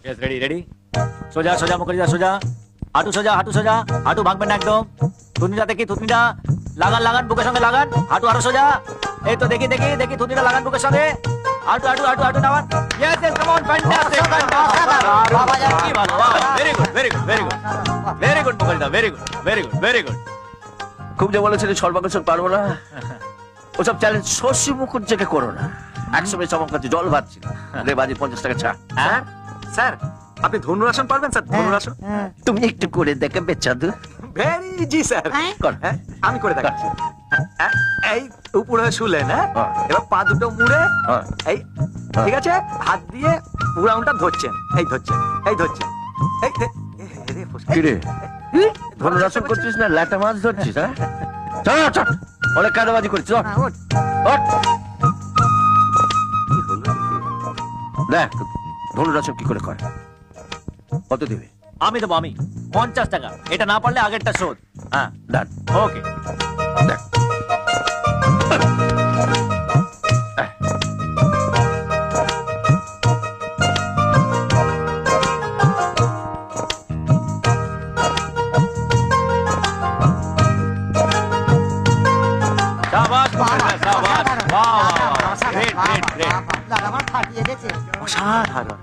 yes ready ready সোজা সোজা মুখরিদা সোজা হাঁটু সোজা হাঁটু ভাঙবেন না একদম থুতনিটা দেখি থুতনিটা লাগান লাগান বুকের সঙ্গে লাগান হাঁটু আরো সোজা এই তো দেখি দেখি দেখি থুতনিটা লাগান বুকের সঙ্গে হাঁটু হাঁটু হাঁটু হাঁটু নামান yes yes come on fantastic বাবা জান কি ভালো very good very good very good very good মুখরিদা very good very good very good খুব যে বলেছিলি সর্বাকর্ষণ পারবো না ওসব চ্যালেঞ্জ শশী মুখুজ্জেকে করো না একসময় চমকাচ্ছে জল ভাবছি রে বাজি 50 টাকা ছাড় হ্যাঁ স্যার আপনি ধনুরাসন পারবেন স্যার ধনুরাসন তুমি একটু করে দেখে বেচাদু ভেরি জি স্যার কর হ্যাঁ আমি করে দেখাচ্ছি এই উপরে শুলেন হ্যাঁ এবার পা দুটো মুড়ে এই ঠিক আছে হাত দিয়ে পুরাউনটা ধরছেন এই ধরছেন এই ধরছেন এই কি রে ধনুরাসন করছিস না ল্যাটা মাছ ধরছিস হ্যাঁ চল চল অনেক কাদাবাজি করছিস চল ওঠ কি হলো দেখ ধনুরাসন কি করে করে কত দিবে আমি দেবো আমি 50 টাকা এটা না পারলে আগেরটা শোধ হ্যাঁ ডান ওকে দেখ শাবাশ শাবাশ বাহ গ্রেট গ্রেট গ্রেট আমার ফাটিয়ে গেছে অসাধারণ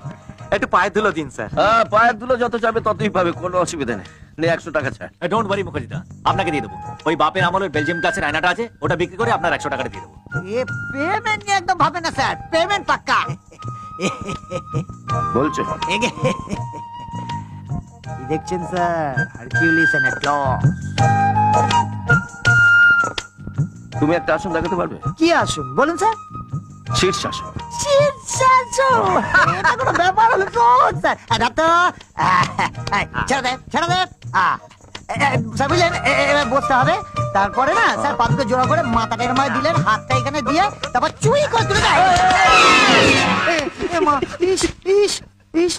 একটু পায়ে ধুলো দিন স্যার পায়ের ধুলো যত যাবে ততই পাবে কোনো অসুবিধা নেই নে 100 টাকা ছাড় ডোন্ট ওয়ারি মুখার্জিদা আপনাকে দিয়ে দেবো ওই বাপের আমলের বেলজিয়াম ক্লাসের আয়নাটা আছে ওটা বিক্রি করে আপনার 100 টাকা দিয়ে দেবো এ পেমেন্ট নিয়ে একদম ভাবে না স্যার পেমেন্ট পাক্কা বলছো কি দেখছেন স্যার হারকিউলিস এন্ড অ্যাটলস তুমি একটা আসন দেখাতে পারবে কি আসুন বলুন স্যার শীর্ষাসন শীর্ষাসন এটা কোনো ব্যাপার হলো তো স্যার এটা তো ছেড়ে দে স্যার বুঝলেন এবার বসতে হবে তারপরে না স্যার পাদুকে জোড়া করে মাথাটা এর মাঝে দিলেন হাতটা এখানে দিয়ে তারপর চুই করে তুলে দেয় মা ইস ইস ইস